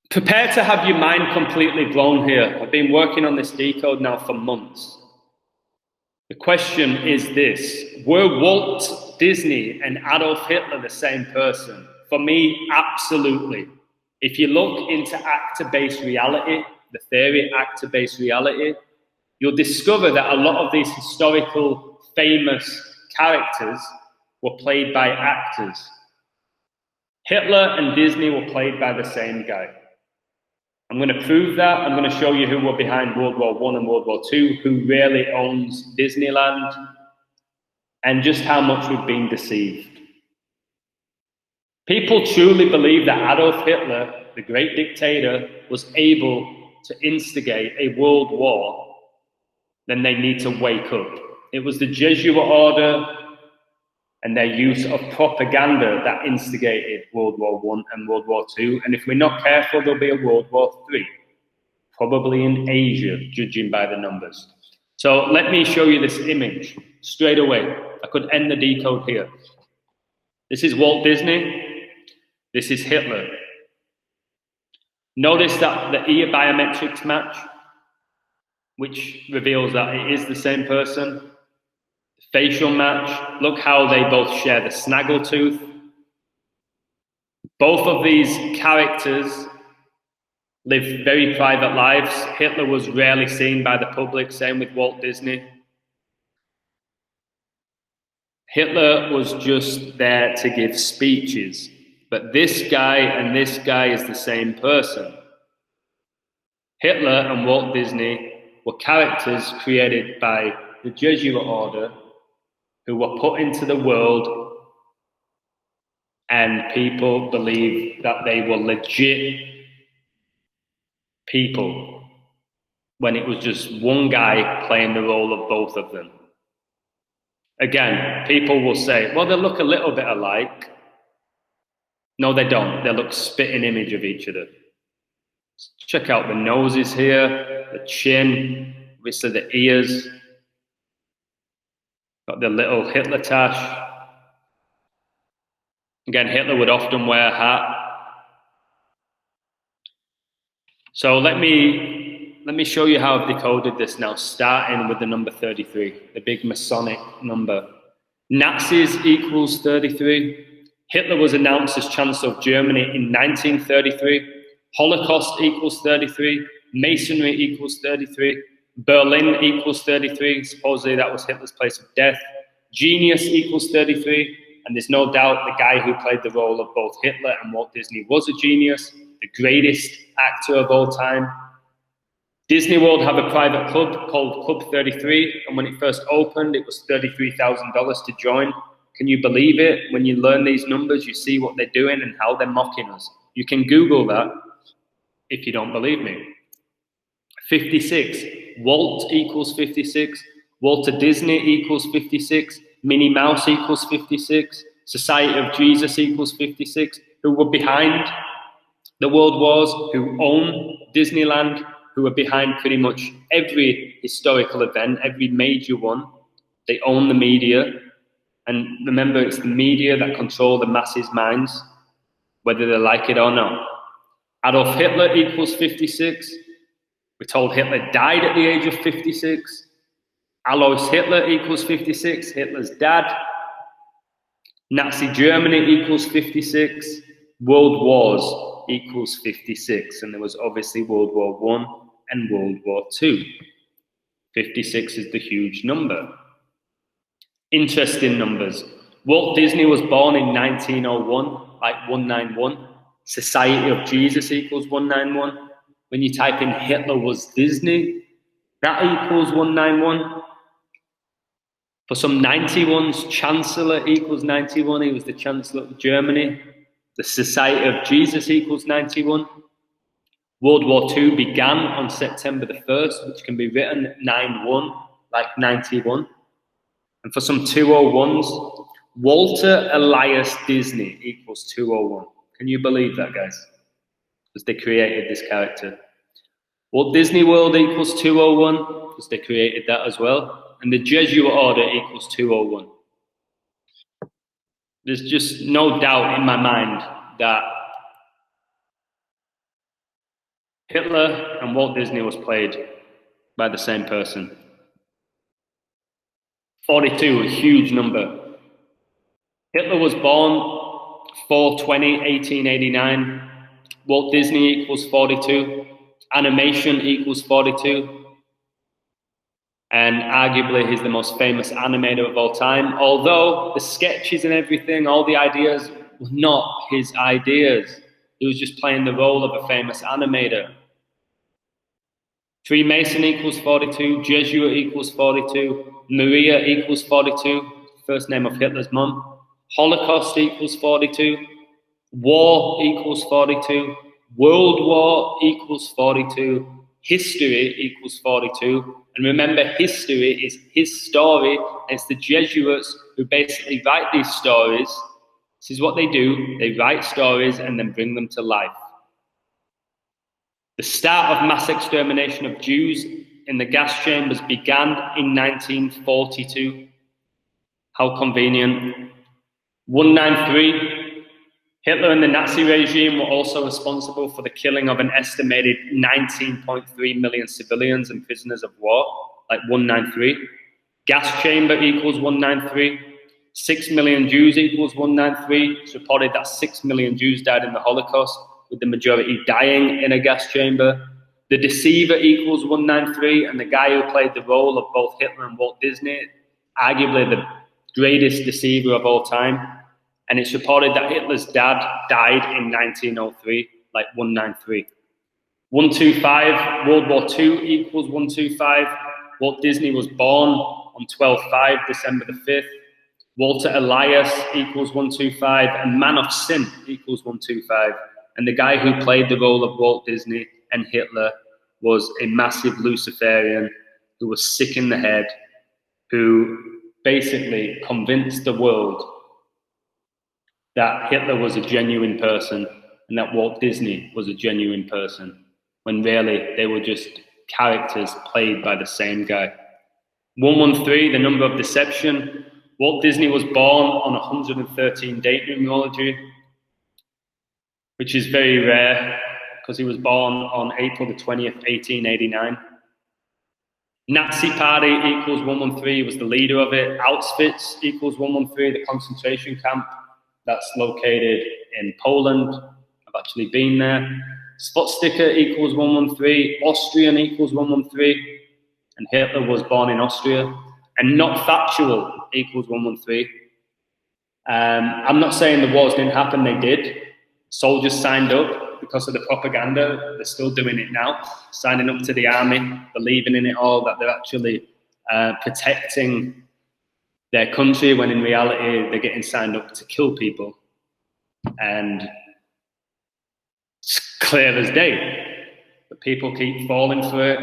Prepare to have your mind completely blown here. I've been working on this decode now for months. The question is this: were Walt Disney and Adolf Hitler the same person? For me, absolutely. If you look into actor-based reality, the theory actor-based reality, you'll discover that a lot of these historical famous characters were played by actors. Hitler and Disney were played by the same guy. I'm going to prove that. I'm going to show you who were behind World War I and World War II, who really owns Disneyland, and just how much we've been deceived. People truly believe that Adolf Hitler, the great dictator, was able to instigate a world war. Then they need to wake up. It was the Jesuit order and their use of propaganda that instigated World War I and World War II. And if we're not careful, there'll be a World War III, probably in Asia, judging by the numbers. So let me show you this image straight away. I could end the decode here. This is Walt Disney. This is Hitler. Notice that the ear biometrics match, which reveals that it is the same person. Facial match, look how they both share the snaggletooth. Both of these characters live very private lives. Hitler was rarely seen by the public, same with Walt Disney. Hitler was just there to give speeches, but this guy and this guy is the same person. Hitler and Walt Disney were characters created by the Jesuit order who were put into the world, and people believe that they were legit people when it was just one guy playing the role of both of them. Again, people will say, well, they look a little bit alike. No, they don't. They look spitting image of each other. Check out the noses here, the chin, obviously the ears. Got the little Hitler tash. Again, Hitler would often wear a hat. So let me show you how I've decoded this now, starting with the number 33, the big Masonic number. Nazis equals 33. Hitler was announced as Chancellor of Germany in 1933. Holocaust equals 33. Masonry equals 33. Berlin equals 33. Supposedly that was Hitler's place of death. Genius equals 33. And there's no doubt the guy who played the role of both Hitler and Walt Disney was a genius, the greatest actor of all time. Disney World have a private club called Club 33, and when it first opened, it was $33,000 to join. Can you believe it? When you learn these numbers, you see what they're doing and how they're mocking us. You can Google that if you don't believe me. 56, Walt equals 56, Walter Disney equals 56, Minnie Mouse equals 56, Society of Jesus equals 56, who were behind the world wars, who own Disneyland, who are behind pretty much every historical event, every major one. They own the media. And remember, it's the media that control the masses' minds, whether they like it or not. Adolf Hitler equals 56. We're told Hitler died at the age of 56. Alois Hitler equals 56, Hitler's dad. Nazi Germany equals 56. World Wars equals 56. And there was obviously World War I and World War II. 56 is the huge number. Interesting numbers. Walt Disney was born in 1901, like 191. Society of Jesus equals 191. When you type in Hitler was Disney, that equals 191. For some 91s, Chancellor equals 91. He was the Chancellor of Germany. The Society of Jesus equals 91. World War II began on September the 1st, which can be written 9-1, like 91. And for some 201s, Walter Elias Disney equals 201. Can you believe that, guys? Because they created this character. Walt Disney World equals 201, because they created that as well. And the Jesuit order equals 201. There's just no doubt in my mind that Hitler and Walt Disney was played by the same person. 42, a huge number. Hitler was born 4/20/1889. Walt Disney equals 42. Animation equals 42. And arguably he's the most famous animator of all time. Although the sketches and everything, all the ideas were not his ideas. He was just playing the role of a famous animator. Freemason equals 42. Jesuit equals 42. Maria equals 42. First name of Hitler's mum. Holocaust equals 42. War equals 42. World War equals 42. History equals 42. And remember, history is his story. And it's the Jesuits who basically write these stories. This is what they do. They write stories and then bring them to life. The start of mass extermination of Jews in the gas chambers began in 1942. How convenient. 193. Hitler and the Nazi regime were also responsible for the killing of an estimated 19.3 million civilians and prisoners of war, like 193. Gas chamber equals 193. 6 million Jews equals 193. It's reported that 6 million Jews died in the Holocaust, with the majority dying in a gas chamber. The Deceiver equals 193, and the guy who played the role of both Hitler and Walt Disney, arguably the greatest deceiver of all time. And it's reported that Hitler's dad died in 1903, like 193. 125, World War II equals 125. Walt Disney was born on 12/5, December the 5th. Walter Elias equals 125, and Man of Sin equals 125. And the guy who played the role of Walt Disney and Hitler was a massive Luciferian who was sick in the head, who basically convinced the world that Hitler was a genuine person and that Walt Disney was a genuine person, when really they were just characters played by the same guy. 113, the number of deception. Walt Disney was born on 113 date numerology, which is very rare because he was born on April the 20th, 1889. Nazi Party equals 113, he was the leader of it. Auschwitz equals 113, the concentration camp that's located in Poland. I've actually been there. Swastika equals 113, Austrian equals 113, and Hitler was born in Austria. And not factual equals 113. I'm not saying the wars didn't happen, they did. Soldiers signed up because of the propaganda. They're still doing it now, signing up to the army, believing in it all, that they're actually protecting their country, when in reality they're getting signed up to kill people. And it's clear as day, but people keep falling for it.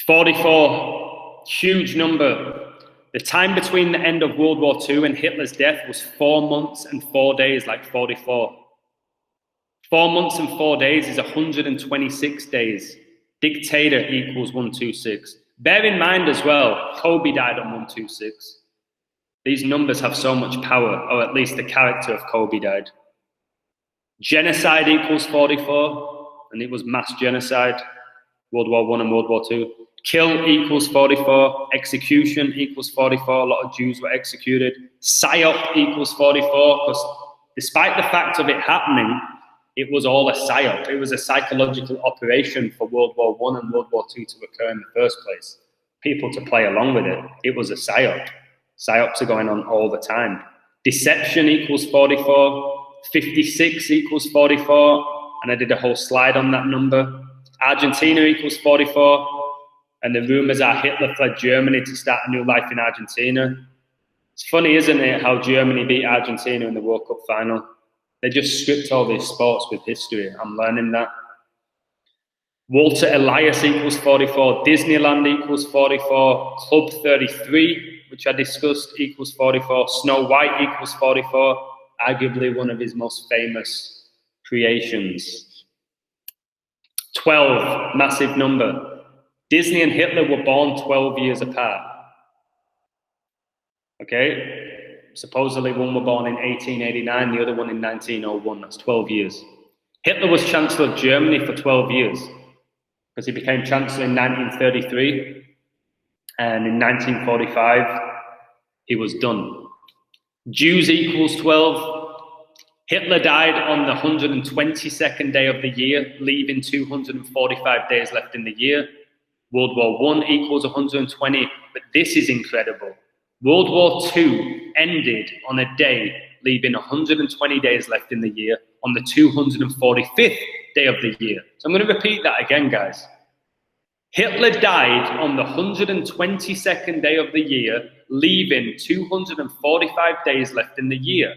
44, huge number. The time between the end of World War II and Hitler's death was 4 months and 4 days, like 44. 4 months and 4 days is 126 days. Dictator equals 126. Bear in mind as well, Kobe died on 126. These numbers have so much power, or at least the character of Kobe died. Genocide equals 44, and it was mass genocide, World War I and World War II. Kill equals 44. Execution equals 44. A lot of Jews were executed. PSYOP equals 44, because despite the fact of it happening, it was all a PSYOP. It was a psychological operation for World War I and World War II to occur in the first place. People to play along with it. It was a PSYOP. PSYOPs are going on all the time. Deception equals 44. 56 equals 44. And I did a whole slide on that number. Argentina equals 44. And the rumors are Hitler fled Germany to start a new life in Argentina. It's funny, isn't it, how Germany beat Argentina in the World Cup final? They just stripped all these sports with history. I'm learning that. Walter Elias equals 44. Disneyland equals 44. Club 33, which I discussed, equals 44. Snow White equals 44. Arguably one of his most famous creations. 12, massive number. Disney and Hitler were born 12 years apart. Okay? Supposedly one were born in 1889, the other one in 1901. That's 12 years. Hitler was Chancellor of Germany for 12 years because he became Chancellor in 1933, and in 1945, he was done. Jews equals 12. Hitler died on the 122nd day of the year, leaving 245 days left in the year. World War I equals 120, but this is incredible. World War II ended on a day, leaving 120 days left in the year on the 245th day of the year. So I'm going to repeat that again, guys. Hitler died on the 122nd day of the year, leaving 245 days left in the year.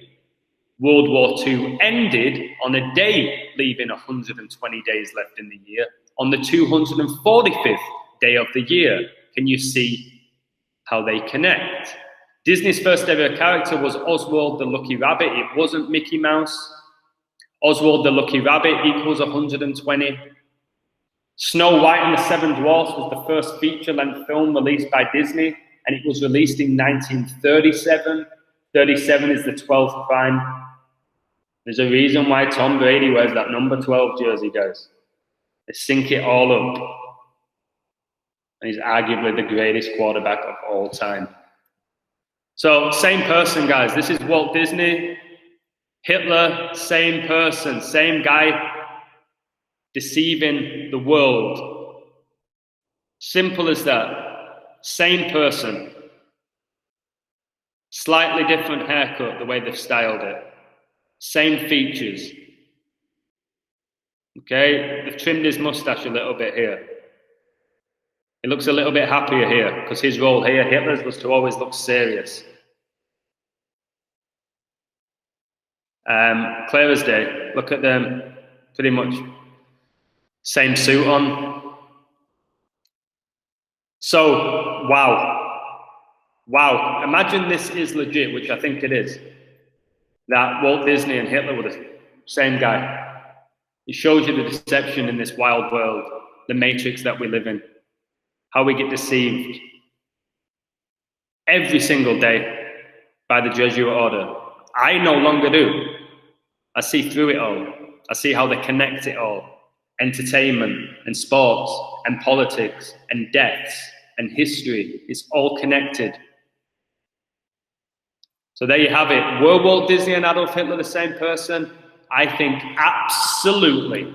World War II ended on a day, leaving 120 days left in the year, on the 245th day of the year. Can you see how they connect? Disney's first ever character was Oswald the Lucky Rabbit. It wasn't Mickey Mouse. Oswald the Lucky Rabbit equals 120. Snow White and the Seven Dwarfs was the first feature-length film released by Disney, and it was released in 1937. 37 is the 12th prime. There's a reason why Tom Brady wears that number 12 jersey, guys. They sync it all up. And he's arguably the greatest quarterback of all time. So, same person, guys. This is Walt Disney. Hitler, same person, same guy, deceiving the world. Simple as that. Same person. Slightly different haircut, the way they've styled it. Same features. Okay, they've trimmed his mustache a little bit here. He looks a little bit happier here, because his role here, Hitler's, was to always look serious. Clear as day. Look at them, pretty much same suit on. So, wow. Imagine this is legit, which I think it is. That Walt Disney and Hitler were the same guy. It shows you the deception in this wild world, the matrix that we live in, how we get deceived every single day by the Jesuit order. I no longer do. I see through it all. I see how they connect it all. Entertainment and sports and politics and deaths and history. It's all connected. So there you have it. Were Walt Disney and Adolf Hitler the same person? I think absolutely.